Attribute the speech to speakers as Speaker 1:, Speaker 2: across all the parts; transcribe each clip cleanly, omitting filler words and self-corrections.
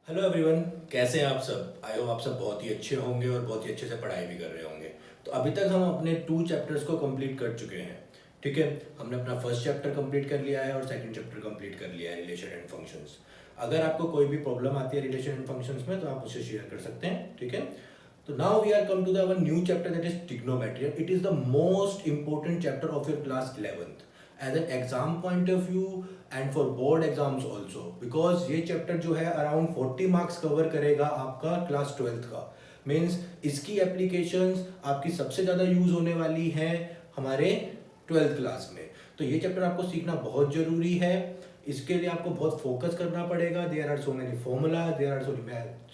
Speaker 1: Hello everyone, कैसे हैं आप सब। आई होप आप सब बहुत ही अच्छे होंगे और बहुत ही अच्छे से पढ़ाई भी कर रहे होंगे। तो अभी तक हम अपने 2 चैप्टर्स को कंप्लीट कर चुके हैं। ठीक है, हमने अपना फर्स्ट चैप्टर कंप्लीट कर लिया है और सेकंड चैप्टर कंप्लीट कर लिया है, रिलेशन एंड फंक्शंस। अगर आपको कोई भी प्रॉब्लम आती है रिलेशन एंड फंक्शंस में तो आप मुझसे शेयर कर सकते हैं। ठीक है, तो now we are come to the our new chapter, that is trigonometry. It is the most important chapter of your class 11th as an exam point of view and for board exams also, because ये chapter जो है around 40 marks cover करेगा आपका class 12th का। Means इसकी applications आपकी सबसे ज़्यादा यूज होने वाली हैं हमारे 12th क्लास में। तो ये चैप्टर आपको सीखना बहुत ज़रूरी है। इसके लिए आपको बहुत फोकस करना पड़ेगा। There are so many formula, there are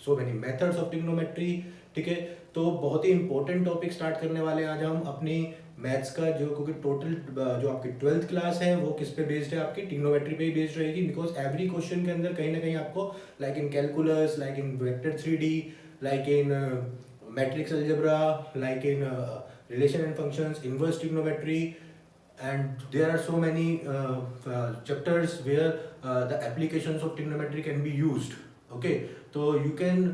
Speaker 1: so many methods of trigonometry. ठीक है, तो बहुत ही इंपॉर्टेंट टॉपिक स्टार्ट करने वाले आज हम अपनी मैथ्स का, जो क्योंकि टोटल जो आपकी 12th क्लास है वो किस पे बेस्ड है, आपकी ट्रिग्नोमेट्री पे ही बेस्ड रहेगी। बिकॉज एवरी क्वेश्चन के अंदर कहीं ना कहीं आपको like in calculus, like in vector 3D, like in matrix algebra, like in relation and functions, inverse trigonometry, and there are so many chapters where the applications of trigonometry can be used. Okay, so you can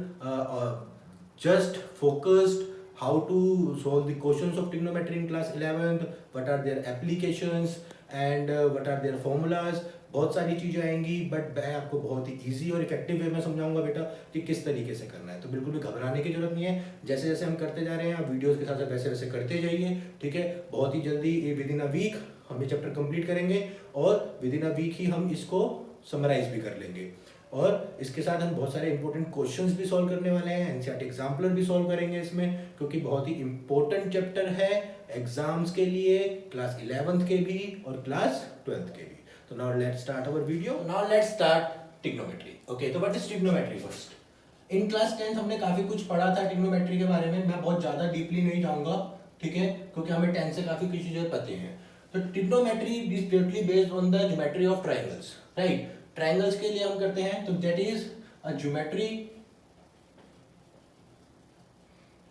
Speaker 1: just focused how to solve the questions of trigonometry in class 11th, what are their applications and what are their formulas। बहुत सारी चीज़ें आएंगी, but मैं आपको बहुत ही easy और effective way में समझाऊंगा बेटा कि किस तरीके से करना है। तो बिल्कुल भी घबराने की जरूरत नहीं है। जैसे जैसे हम करते जा रहे हैं आप वीडियोस के साथ साथ वैसे वैसे करते जाइए। ठीक है, बहुत ही जल्दी विद इन अ वीक हम ये चैप्टर कंप्लीट करेंगे और विद इन अ वीक ही हम इसको समराइज भी कर लेंगे। और इसके साथ हम बहुत सारे इंपॉर्टेंट क्वेश्चंस भी सॉल्व करने वाले हैं, एनसीईआरटी एग्जाम्पलर भी सॉल्व करेंगे इसमें, क्योंकि बहुत ही इंपॉर्टेंट चैप्टर है एग्जाम्स के लिए, क्लास 11th के भी और क्लास 12th के भी। तो now let's start our video. Now let's start trigonometry. Okay, तो what is trigonometry first. In class 10th हमने काफी कुछ पढ़ा था ट्रिग्नोमेट्री के बारे में, मैं बहुत ज्यादा डीपली नहीं जाऊंगा। ठीक है, क्योंकि हमें 10th से काफी कुछ चीजें पता हैं। तो trigonometry is directly based on the geometry of triangles. Right, triangles के लिए हम करते हैं, तो that is a geometry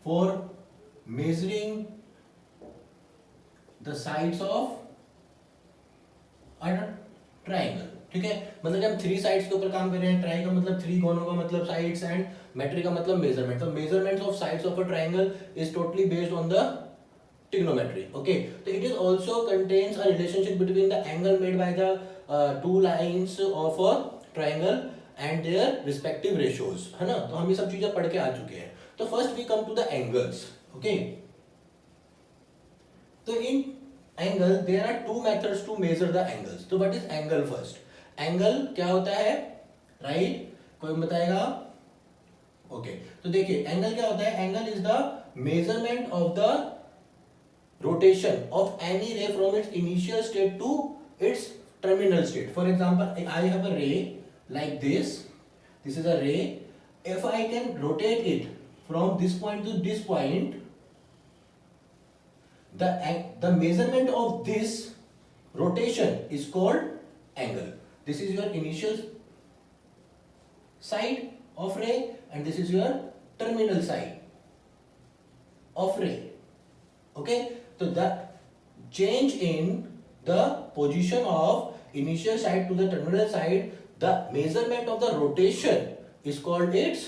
Speaker 1: for measuring the sides of a triangle. ठीक है, मतलब जब हम 3 साइड्स के ऊपर काम कर रहे हैं, ट्राई का मतलब 3 कोनों का मतलब साइड्स एंड मेट्री का मतलब मेजरमेंट। तो measurements of sides of a triangle is totally based on the trigonometry। Okay, so it is also contains a relationship between the angle made by the two lines of a triangle and their respective ratios, है ना। तो हम ये सब चीजें पढ़ के आ चुके हैं। तो first we come to the angles. Okay, तो in angle there are 2 methods to measure the angles. तो what is angle first. Angle क्या होता है, राइट, कोई बताएगा। ओके, तो देखिए एंगल क्या होता है। Angle is the measurement of the rotation of any ray from its initial state to its terminal state. For example, I have a ray like this. This is a ray. If I can rotate it from this point to this point, the measurement of this rotation is called angle. This is your initial side of ray and this is your terminal side of ray. Okay, so the change in the position of initial side to the terminal side, the measurement of the rotation is called its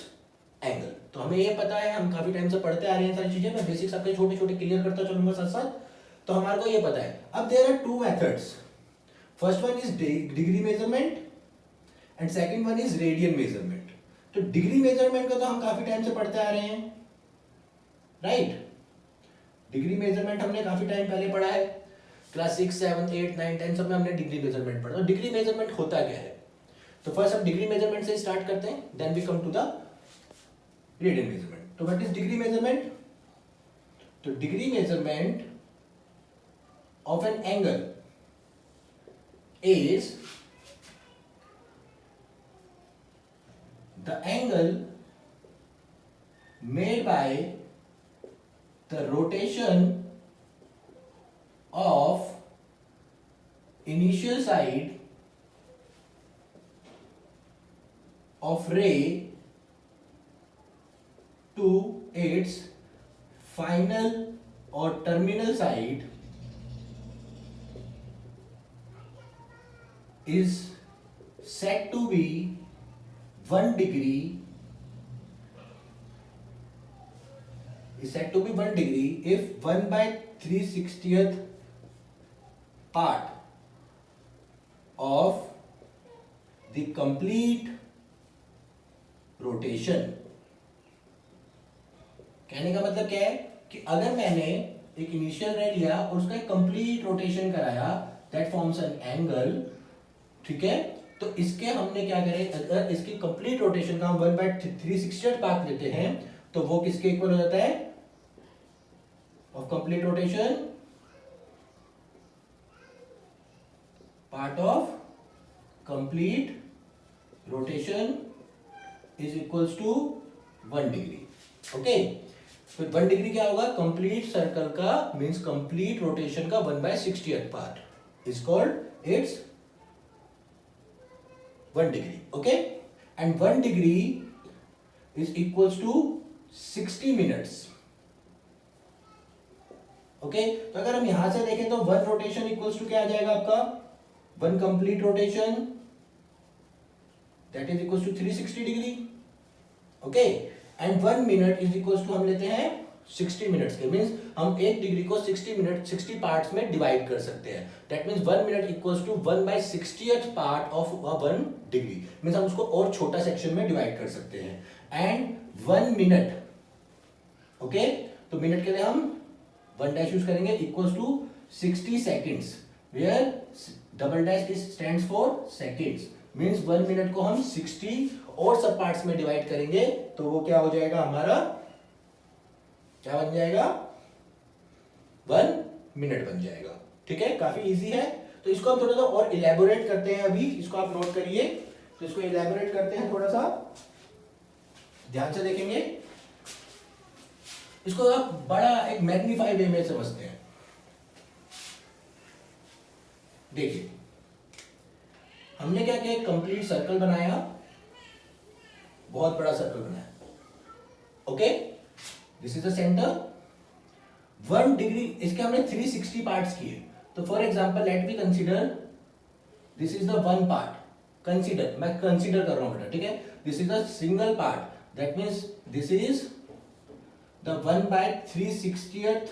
Speaker 1: angle। तो हमें ये पता है, हम काफी time से पढ़ते आ रहे हैं सारी चीजें, मैं बेसिक्स आपके छोटे छोटे क्लियर करता चलूंगा साथ साथ। तो हमारे को ये पता है। अब there are 2 methods. First one is degree measurement and second one is radian measurement. तो डिग्री मेजरमेंट का तो हम काफी टाइम से पढ़ते आ रहे हैं, राइट। डिग्री मेजरमेंट हमने काफी टाइम पहले पढ़ा है, क्लास 6, 7, 8, 9, 10 सब में हमने डिग्री मेजरमेंट पढ़ा। तो डिग्री मेजरमेंट होता क्या है। तो फर्स्ट हम डिग्री मेजरमेंट से स्टार्ट करते हैं, then we come to the radian measurement. तो व्हाट इज डिग्री मेजरमेंट। तो degree measurement of an angle is the angle made by the rotation of initial side of ray to its final or terminal side is said to be 1 degree is said to be 1 degree if 1/360th part of the complete rotation. कहने का मतलब क्या है कि अगर मैंने एक initial रे लिया और उसका एक कंप्लीट रोटेशन कराया, दैट फॉर्म्स एन एंगल, ठीक है। तो इसके हमने क्या करें, अगर इसकी कंप्लीट रोटेशन का हम 1/360 पार्ट लेते हैं तो वो किसके इक्वल हो जाता है, of complete rotation, part of complete rotation is equals to 1 degree. Okay, तो 1 डिग्री क्या होगा, कंप्लीट सर्कल का मींस कंप्लीट रोटेशन का 1/60th part is called its 1 degree. Okay, and 1 degree is equals to 60 minutes. Okay, तो अगर हम यहां से देखें तो 1 रोटेशन इक्वल्स टू क्या आ जाएगा आपका, 1 complete rotation that is equals to 360 degree. Okay, and 1 minute is equals to हम लेते हैं 60 मिनट्स के, मींस हम 1 डिग्री को 60 मिनट 60 पार्ट्स में डिवाइड कर सकते हैं। That means 1 minute equals to 1/60th part of 1 degree, means हम उसको और छोटा सेक्शन में डिवाइड कर सकते हैं। एंड 1 मिनट, ओके, तो मिनट के लिए हम 1 डैश यूज करेंगे, equals to 60 seconds, where double dash is stands for seconds, means 1 minute को हम 60 और सब पार्ट्स में डिवाइड करेंगे तो वो क्या हो जाएगा हमारा, क्या बन जाएगा, 1 मिनट बन जाएगा। ठीक है, काफी इजी है। तो इसको हम थोड़ा सा और इलेबोरेट करते हैं, अभी इसको आप नोट करिए। तो इसको इलेबोरेट करते हैं, थोड़ा सा ध्यान से देखेंगे, इसको आप बड़ा एक मैग्नीफाई वे में समझते हैं। देखिए हमने क्या किया, कंप्लीट सर्कल बनाया, बहुत बड़ा सर्कल बनाया। Okay, this is the centre, 1 degree, इसके हमने 360 पार्ट्स किए। तो for example let me consider this is the 1 part, consider, मैं कंसीडर कर रहा हूं बेटा, ठीक है, this is the single part, that means this is the 1/360th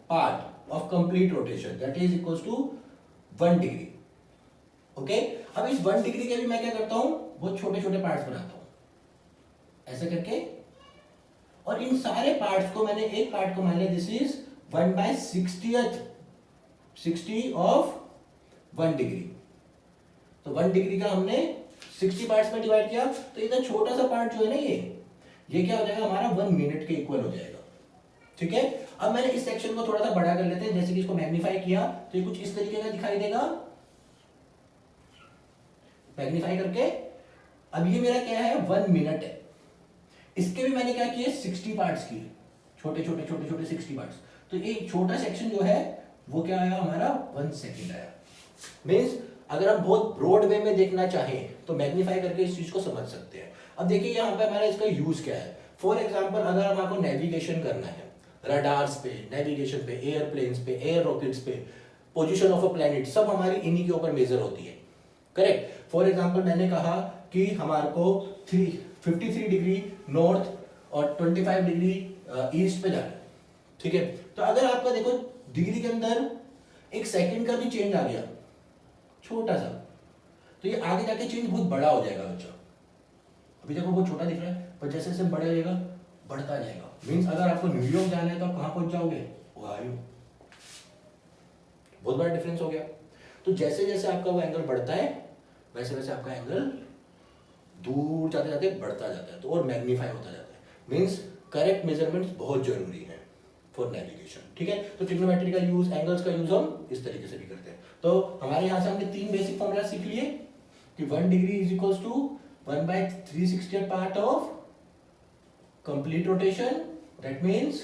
Speaker 1: part of complete rotation, that is equals to 1 degree. Okay, अब इस 1 degree के भी मैं क्या करता हूं, बहुत छोटे छोटे पार्ट्स बनाता हूं ऐसे करके, और इन सारे पार्ट्स को मैंने एक पार्ट को मान लिया, this is 1/60th 60 of 1 degree. तो 1 डिग्री का हमने 60 पार्ट्स में डिवाइड किया, तो इतना छोटा सा पार्ट जो है ना, ये क्या हो जाएगा हमारा 1 मिनट के इक्वल हो जाएगा। ठीक है, अब मैंने इस सेक्शन को थोड़ा सा बड़ा कर लेते हैं, जैसे कि इसको मैग्नीफाई किया तो ये कुछ इस तरीके का दिखाई देगा, मैग्नीफाई करके। अब ये मेरा क्या है, 1 मिनट है, इसके भी मैंने क्या किए, 60 पार्ट्स किए, छोटे छोटे छोटे छोटे 60 पार्ट्स। तो ये छोटा सेक्शन जो है वो क्या आया हमारा, 1 सेकेंड आया। मींस अगर हम बहुत ब्रॉड वे में देखना चाहें तो मैग्नीफाई करके इस चीज को समझ सकते हैं। अब देखिए यहाँ पे हमारा इसका यूज क्या है। फॉर एग्जाम्पल अगर हम आपको नेविगेशन करना है, रडार्स पे, नेविगेशन पे, एयरप्लेन्स पे, एयर रॉकेट्स पे, पोजीशन ऑफ अ प्लेनेट, सब हमारी इन्हीं के ऊपर मेजर होती है, करेक्ट। फॉर एग्जाम्पल मैंने कहा कि हमारे को 53 डिग्री नॉर्थ और 25 डिग्री ईस्ट पे जाना है, ठीक है। तो अगर आपका देखो डिग्री के अंदर एक सेकंड का भी चेंज आ गया, छोटा सा, तो ये आगे जाके चेंज बहुत बड़ा हो जाएगा बच्चा। अभी देखो बहुत छोटा दिख रहा है, पर जैसे जैसे बड़ा जाएगा बढ़ता जाएगा। मीन्स अगर आपको न्यूयॉर्क जाना है तो आप कहाँ पहुंच जाओगे, ओहायो। बहुत बड़ा डिफरेंस हो गया। तो जैसे जैसे आपका वो एंगल बढ़ता है वैसे वैसे आपका एंगल दूर जाते जाते बढ़ता जाता है, तो और मैग्नीफाई होता जाता है। मीन्स करेक्ट मेजरमेंट्स बहुत जरूरी है फॉर नेविगेशन, ठीक है। तो ट्रिग्नोमेट्री का यूज, एंगल्स का यूज हम इस तरीके से भी करते हैं। तो हमारे यहाँ से हमने 3 बेसिक फॉर्मूला सीख लिए कि 1 degree is equals to 1/360th part of complete rotation, that means,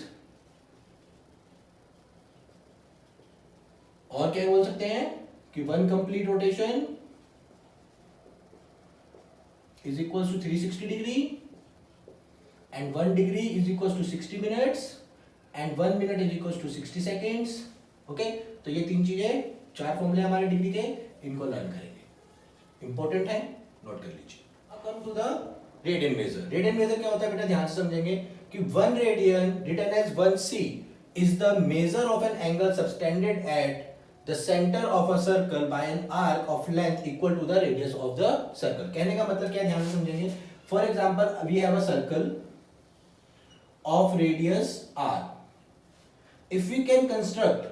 Speaker 1: और क्या बोल सकते हैं कि 1 complete rotation is equals to 360 degree and 1 degree is equals to 60 minutes and 1 minute is equals to 60 seconds. Okay, तो ये 3 चीजें, 4 फॉर्मूले हमारे डिग्री के, इनको लर्न करेंगे, इंपॉर्टेंट है, नोट कर लीजिए। अब come to the radian measure. Radian measure क्या होता है बेटा, ध्यान से समझेंगे। कि 1 radian written as 1c is the measure of an angle subtended at the centre of a circle by an arc of length equal to the radius of the circle. कहने का मतलब क्या, ध्यान से समझेंगे। For example we have a circle of radius r. If we can construct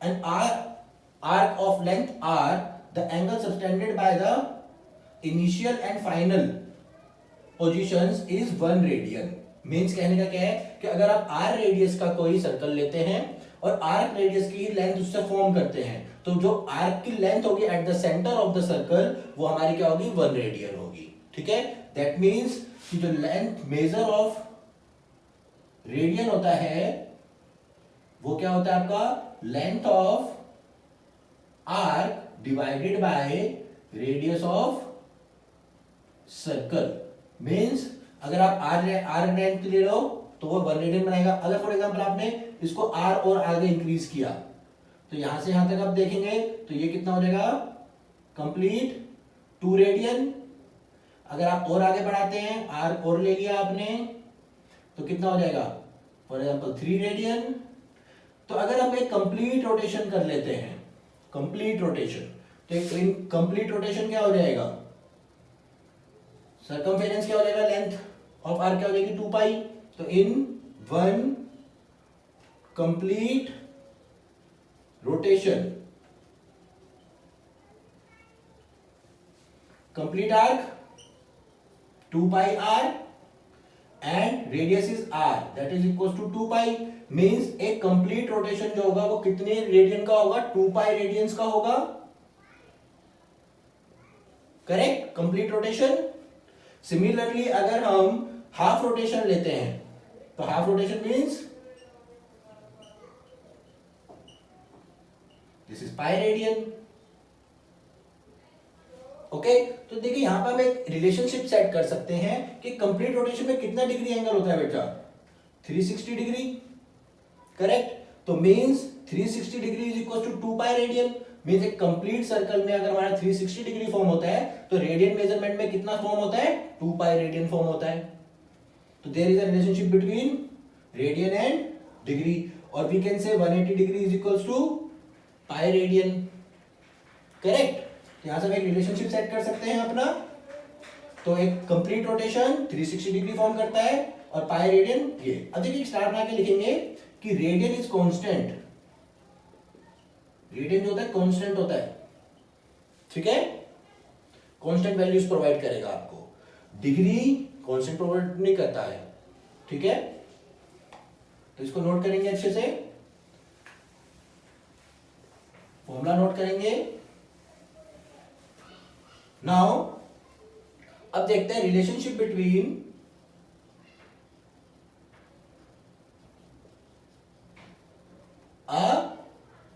Speaker 1: an arc of length r, the angle subtended by the initial and final positions is 1 radian. Means कहने का क्या है कि अगर आप r रेडियस का कोई circle लेते हैं और आर्क रेडियस की लेंथ उससे फॉर्म करते हैं, तो जो आर्क की लेंथ होगी eight the centre of the circle वो हमारी क्या होगी, 1 रेडियन होगी। ठीक है, दैट मीन्स कि जो लेंथ मेजर ऑफ रेडियन होता है वो क्या होता है आपका, length of arc divided by radius of circle. Means अगर आप आर लेंथ ले लो तो वो 1 रेडियन बनाएगा। अगर फॉर एग्जांपल आपने इसको आर और आगे इंक्रीज किया तो यहां से यहां तक आप देखेंगे तो ये कितना हो जाएगा, कंप्लीट 2 रेडियन। अगर आप और आगे बढ़ाते हैं, आर और ले लिया आपने तो कितना हो जाएगा, फॉर एग्जांपल 3 रेडियन। तो अगर आप एक कंप्लीट रोटेशन कर लेते हैं, कंप्लीट रोटेशन, तो एक कंप्लीट रोटेशन क्या हो जाएगा, सर्कमफेरेंस क्या हो जाएगा, लेंथ ऑफ आर क्या हो जाएगी 2 पाई। तो in 1 complete rotation, complete arc 2 pi R and radius is R, that is equal to 2 pi. मींस एक कंप्लीट रोटेशन जो होगा वो कितने रेडियन का होगा, 2 पाई रेडियंस का होगा। Correct, complete rotation. सिमिलरली अगर हम हाफ रोटेशन लेते हैं तो half rotation means this is pi radian. Okay, तो देखिए यहां पर हम एक रिलेशनशिप सेट कर सकते हैं कि कंप्लीट रोटेशन में कितना डिग्री एंगल होता है बेटा, 360 डिग्री। करेक्ट, तो means 360 degree is equal to 2 pi radian. Means एक कंप्लीट सर्कल में अगर हमारा 360 डिग्री फॉर्म होता है तो रेडियन मेजरमेंट में कितना फॉर्म होता है, 2 पाई रेडियन फॉर्म होता है। तो there is a relationship between radian and degree, और we can say 180 degree is equal to pi radian. Correct, यहां से हम एक रिलेशनशिप सेट कर सकते हैं अपना। तो एक कंप्लीट रोटेशन 360 डिग्री फॉर्म करता है और पाई रेडियन ये। अब देखिए स्टार बना के लिखेंगे कि रेडियन इज कांस्टेंट। रेडियन जो होता है कांस्टेंट होता है, ठीक है, कांस्टेंट वैल्यूज प्रोवाइड करेगा आपको। डिग्री कांस्टेंट प्रोवाइड नहीं करता है, ठीक है। तो इसको नोट करेंगे अच्छे से, फॉर्मूला नोट करेंगे। नाउ अब देखते हैं relationship between a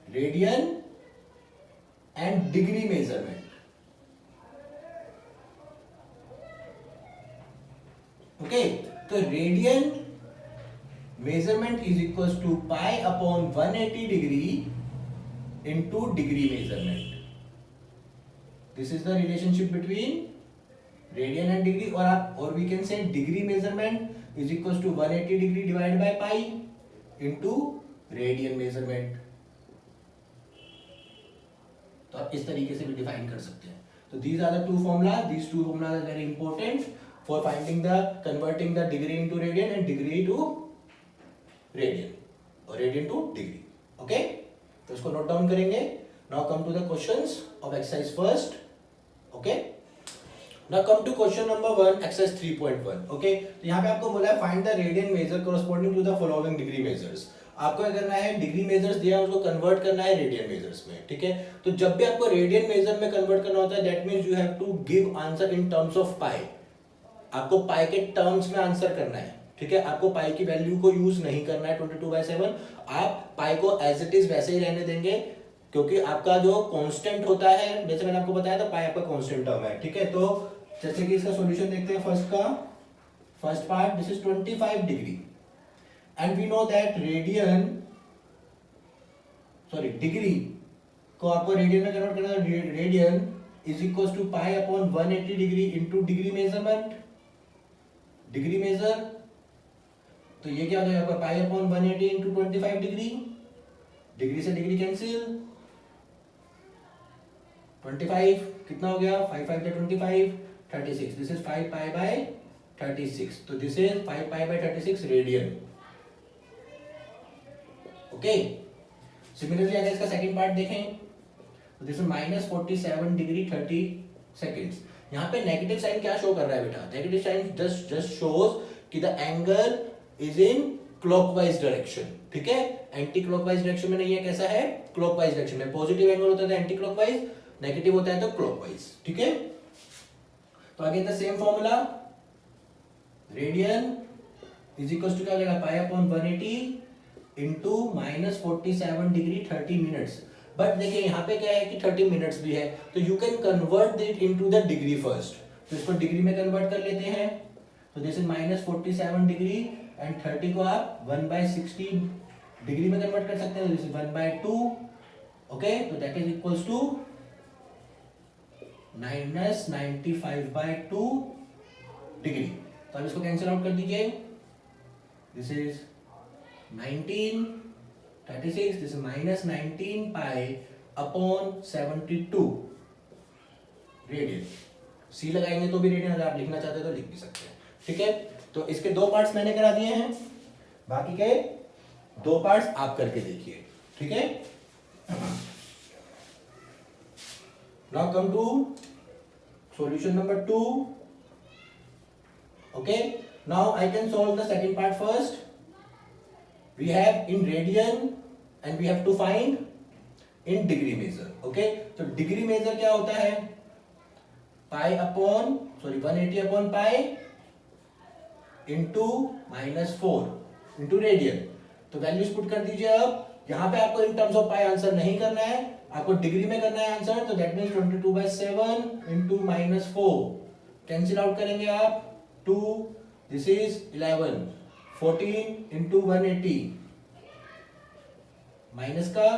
Speaker 1: radian and degree measurement. Okay, तो radian measurement is equal to pi upon 180 degree into degree measurement. This is the relationship between radian and degree. और we can say degree measurement is equal to 180 degree divide by pi into radian measurement. तो आप इस तरीके से भी define कर सकते हैं। तो these are the two formula, these two formula are very important for finding the converting the degree into radian and degree to radian और रेडियन टू डिग्री। ओके, तो इसको नोट डाउन करेंगे। Now come to the questions of exercise first. Okay, now come to question number 1 exercise 3.1। Okay, तो यहाँ पे आपको बोला है find the radian measure corresponding to the following degree measures. आपको क्या करना है, डिग्री मेजर्स दिया है उसको कन्वर्ट करना है रेडियन मेजर्स में, ठीक है। तो जब भी आपको रेडियन मेजर में कन्वर्ट करना होता है that means you have to give answer in terms of pi. आपको पाई के टर्म्स में आंसर करना है, ठीक है। आपको पाई की वैल्यू को यूज नहीं करना है 22/7। आप पाई को एज इट इज वैसे ही रहने देंगे क्योंकि आपका जो कांस्टेंट होता है, जैसे मैंने आपको बताया था पाई आपका कांस्टेंट टर्म है, ठीक है। तो जैसे कि इसका सॉल्यूशन देखते हैं first part, this is 25 degree and we know that degree को आपको रेडियन में कन्वर्ट करना है। Radian is equal to pi upon 180 degree into degree measurement. Degree measure तो ये क्या हो जाएगा आपका pi upon 180 into 25 degree, degree से डिग्री कैंसिल, 25 कितना हो गया 5 5 25 36, दिस इज 5 पाई बाय 36, तो this is 5 pi by 36 radian. Okay, similarly अगर इसका सेकंड पार्ट देखें तो दिस इज -47 डिग्री 30 सेकंड्स। यहाँ पे नेगेटिव साइन क्या शो कर रहा है बेटा, नेगेटिव साइन जस्ट शोज कि the angle is in clockwise direction, ठीक है, एंटी क्लॉकवाइज डायरेक्शन में नहीं है, कैसा है क्लॉकवाइज डायरेक्शन में। पॉजिटिव एंगल होता है तो एंटी क्लॉकवाइज, नेगेटिव होता है तो क्लॉकवाइज, ठीक है। तो again the same formula, radian is equal to क्या हो जाएगा pi upon 180 into -47 degree 30 minutes. But देखिए यहाँ पे क्या है कि 30 मिनट्स भी है, तो you can convert it into the degree first, तो इसको डिग्री में कन्वर्ट कर लेते हैं। तो दिस इज -47 डिग्री एंड 30 को आप 1/60 डिग्री में कन्वर्ट कर सकते हैं, दिस इज 1/2, ओके, तो that is equals to -95/2 degree. तो अब इसको कैंसिल आउट कर दीजिए, this is 19 36, this is -19 pi upon 72 radian. सी लगाएंगे तो भी रेडियन, अगर आप लिखना चाहते हो तो लिख भी सकते हैं, ठीक है। तो इसके दो पार्ट्स मैंने करा दिए हैं, बाकी के दो पार्ट्स आप करके देखिए, ठीक है। Now come to solution number 2। Okay, now I can solve the second part first. We have in radian and we have to find in degree measure. Okay, तो degree measure क्या होता है, पाई upon 180 upon pi into -4 into radian. तो values put कर दीजिए। अब यहाँ पे आपको इन टर्म्स ऑफ पाई आंसर नहीं करना है, आपको डिग्री में करना है आंसर। तो that means 22/7 into -4 cancel out करेंगे आप 2, दिस इज 11, 14 इंटू 180 माइनस का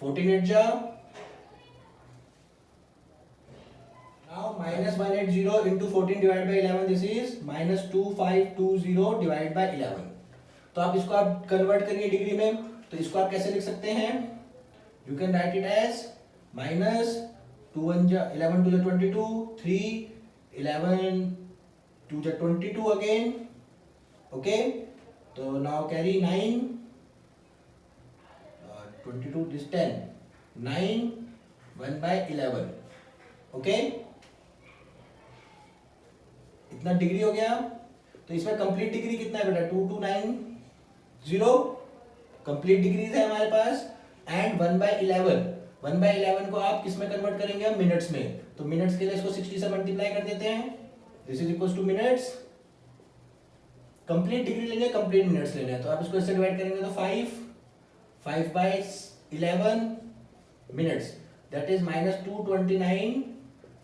Speaker 1: 14 एट जा, now -180 into 14 divide by 11, this is -2520 divide by 11। तो आप इसको आप कन्वर्ट करिए डिग्री में, तो इसको आप कैसे लिख सकते हैं, you can write it as -11 to the 22, 3 11 to the 22 again, okay. तो नाउ कैरी 9 22 दिस 10 9 1/11, ओके। इतना डिग्री हो गया। तो इसमें कंप्लीट डिग्री कितना है बेटा 2290 कंप्लीट डिग्रीज है हमारे पास, एंड 1/11 को आप किस में कन्वर्ट करेंगे, हम मिनट्स में। तो मिनट्स के लिए इसको 60 से मल्टीप्लाई कर देते हैं, this is equals two minutes. Complete degree लेंगे, कंप्लीट मिनट्स लेने हैं, तो आप इसको इससे डिवाइड करेंगे तो 5/11 minutes, that is -229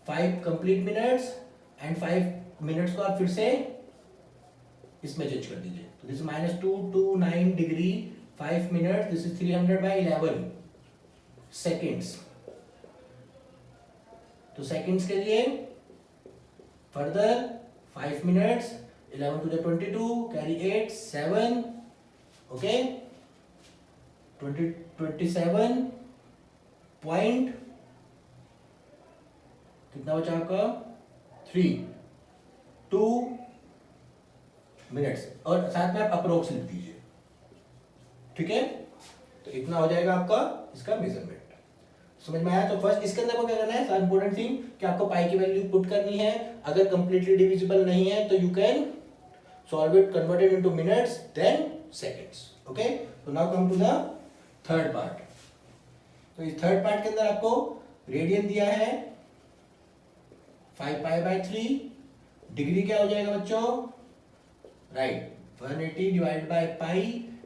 Speaker 1: 5 complete minutes and 5 minutes को आप फिर से इसमें चेंज कर दीजिए। तो this -229 degree 5 minutes, this is 300/11 seconds. तो सेकेंड्स के लिए further 5 minutes, 11 to the 22, carry 8, 7, okay, 27 point कितना बचा आपका 2 मिनट्स, और साथ में आप अप्रोक्स लिख दीजिए, ठीक है। तो इतना हो जाएगा आपका इसका मेजरमेंट। समझ में आया। तो फर्स्ट इसके अंदर को क्या करना है, इंपॉर्टेंट थिंग कि आपको पाई की वैल्यू पुट करनी है। अगर कंप्लीटली डिविजिबल नहीं है तो you can solve it, convert it into minutes then seconds, okay. तो now come to the third part. तो इस थर्ड पार्ट के अंदर आपको रेडियन दिया है 5π/3, डिग्री क्या हो जाएगा बच्चों, right 180 divide by pi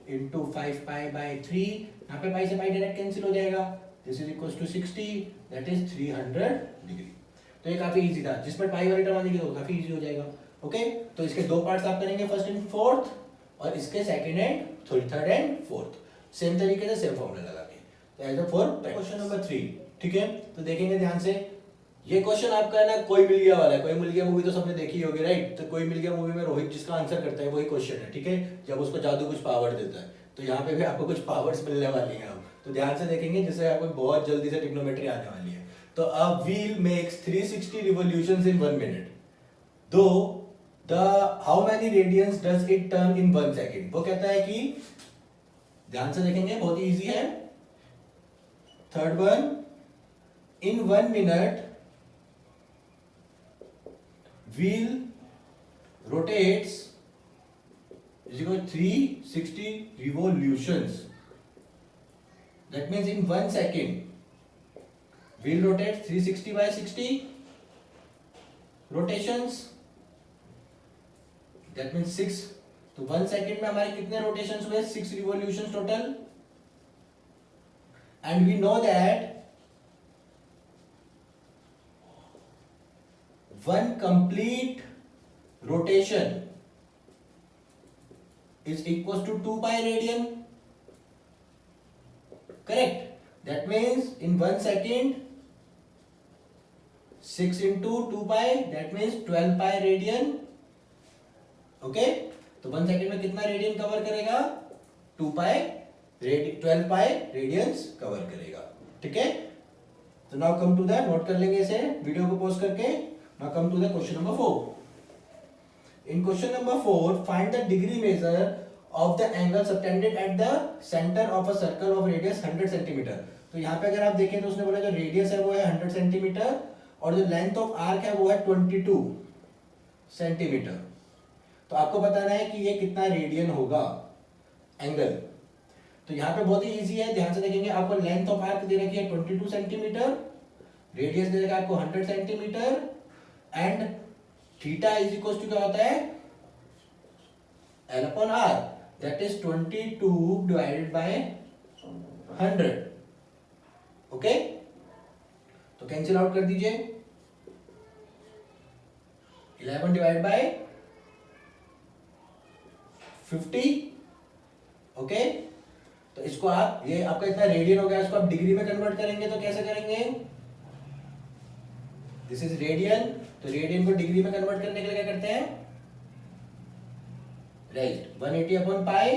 Speaker 1: into 5π/3। यहाँ पे पाई से पाई डायरेक्ट कैंसिल हो जाएगा, this is equals to 60, that is 300 degree. तो ये काफी इजी था, जिसमें पाई वाली टर्म आने की तो काफी इजी हो जाएगा, ओके। तो इसके दो पार्ट्स आप करेंगे, फर्स्ट एंड फोर्थ, और इसके second and third and fourth, same तरीके से सेम फॉर्मूला लगा के। तो एज फॉर क्वेश्चन नंबर 3, ठीक है। तो देखेंगे ध्यान से, ये क्वेश्चन आपका है ना कोई मिल गया वाला है। कोई मिल गया मूवी तो सबने देखी होगी राइट। तो कोई मिल गया मूवी में रोहित जिसका आंसर करता है वही क्वेश्चन है, ठीक है, जब उसको जादू कुछ पावर देता है। तो यहाँ पे भी आपको कुछ पावर्स मिलने वाली हैं अब, तो ध्यान से देखेंगे जिससे आपको बहुत जल्दी से ट्रिग्नोमेट्री आने वाली है। तो a wheel makes 360 revolutions in 1 minute, दो the how many radians does it turn in 1 second. वो कहता है कि ध्यान से देखेंगे, बहुत ही इजी है। Third one, in 1 minute wheel rotates is equal to 360 revolutions. That means in 1 second wheel rotates 360 by 60 rotations. That means 6. तो 1 second में हमारे कितने rotations हुए? 6 revolutions total. And we know that one complete rotation is equals to 2 pi radian. Correct. That means in 1 second 6 into 2 pi, that means 12 pi radian. Okay, तो 1 second में कितना radian cover करेगा? 2 pi 12 pi radiance cover करेगा, ठीक है। तो now come to the, note कर लेंगे इसे वीडियो को पॉज करके। Now come to the question number 4. In question number 4, find the degree measure of the angle subtended at the center of a circle of radius 100 centimeter. तो यहाँ पे अगर आप देखें तो उसने बोला जो रेडियस है वो है 100 सेंटीमीटर और जो लेंथ ऑफ आर्क है वो है 22 सेंटीमीटर। तो आपको बताना है कि ये कितना रेडियन होगा एंगल। तो यहाँ पे बहुत ही इजी है, ध्यान से देखेंगे। आपको लेंथ ऑफ आर्क दे रखी है 22 सेंटीमीटर, रेडियस दे रखा है आपको 100 centimetre and theta is equal to क्या होता है? L upon R, that is 22 divided by 100. Okay, तो कैंसिल आउट कर दीजिए। 11 डिवाइड बाय 50। ओके, तो इसको आप, ये आपका इतना रेडियन हो गया, इसको आप डिग्री में कन्वर्ट करेंगे तो कैसे करेंगे? दिस इज रेडियन, तो रेडियन को डिग्री में कन्वर्ट करने के लिए क्या करते हैं? राइट, 180 अपॉन पाई,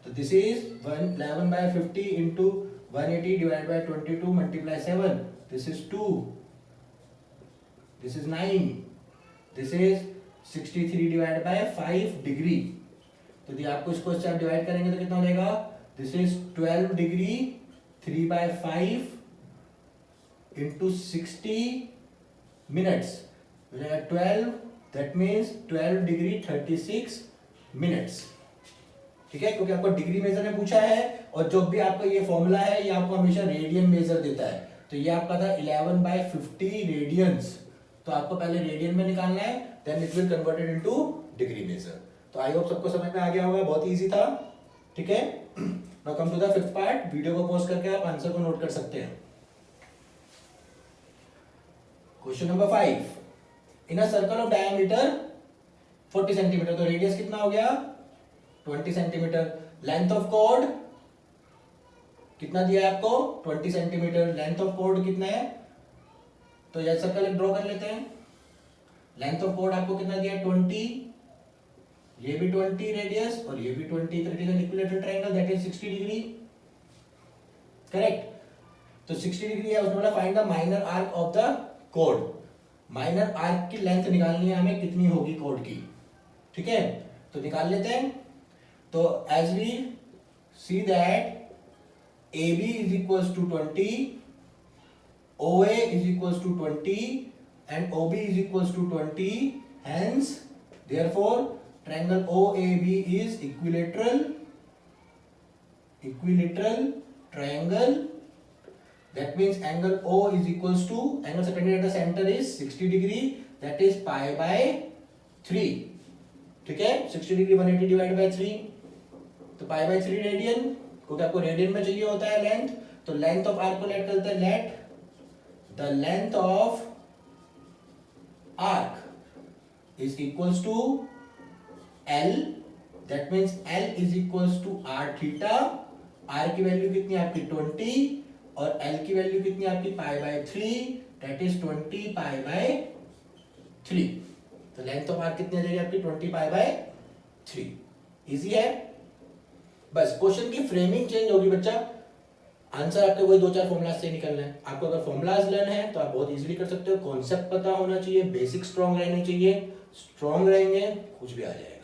Speaker 1: तो this is 11 by 50 into 180 divide by 22 multiply 7, this is 2, this is 9, this is 63 divide by 5 degree. तो यदि आपको इसको इससे आप डिवाइड करेंगे तो कितना हो जाएगा? This is 12 degree 3 by 5 into 60 minutes हो जाएगा 12, दैट मीन्स 12 डिग्री 36 मिनट्स, ठीक है, क्योंकि आपको डिग्री मेजर में पूछा है और जो भी आपका ये फॉर्मूला है ये आपको हमेशा रेडियन मेजर देता है। तो ये आपका था 11 बाय 50 रेडियंस, तो आपको पहले रेडियन में निकालना है, then it will converted into degree measure. तो आई होप सबको समझ में आ गया होगा, बहुत इजी था, ठीक है। Now come to the fifth part. Video को पॉज करके आप आंसर को नोट कर सकते हैं। Question number 5, in a circle of diameter 40 centimetre, तो रेडियस कितना हो गया? 20 सेंटीमीटर। लेंथ ऑफ कॉर्ड कितना दिया है आपको? 20 सेंटीमीटर। लेंथ ऑफ कॉर्ड कितना है? तो यह सर्कल ड्रॉ कर लेते हैं। लेंथ ऑफ कॉर्ड आपको कितना दिया है? 20, ये भी 20 रेडियस और ये भी 20, तो it is an equilateral triangle that is 60 degree, correct. तो 60 डिग्री है, उसने बोला find the minor arc of the chord. Minor arc की लेंथ निकालनी है हमें, कितनी होगी कॉर्ड की, ठीक है, तो निकाल लेते हैं। तो as we see that AB is equals to 20, OA is equals to 20 and OB is equals to 20, hence therefore triangle OAB is equilateral triangle. That means angle O is equals to, angle subtended at the center is 60 degree, that is pi by 3, ठीक है। 60 degree 180 divide bye 3, तो pi by 3 radian, क्योंकि आपको radian में चाहिए होता है length, तो लेंथ ऑफ आर्क को लेट करते हैं, let the length of arc is equals to L, that means L is equals to R theta. R की वैल्यू कितनी है आपकी? 20, और एल की वैल्यू कितनी आपकी π/3, दैट इज 20 π/3। तो लेंथ ऑफ आर्क कितनी आ जाएगी आपकी 20 π/3। इजी है। बस क्वेश्चन की फ्रेमिंग चेंज होगी बच्चा, आंसर आपके वही 2-4 फॉर्मुलाज से निकलना है। आपको अगर फॉर्मुलाज लर्न है तो आप बहुत इजीली कर सकते हो। कॉन्सेप्ट पता होना चाहिए, बेसिक स्ट्रॉन्ग रहनी चाहिए, स्ट्रॉन्ग रहेंगे कुछ भी आ जाएगा।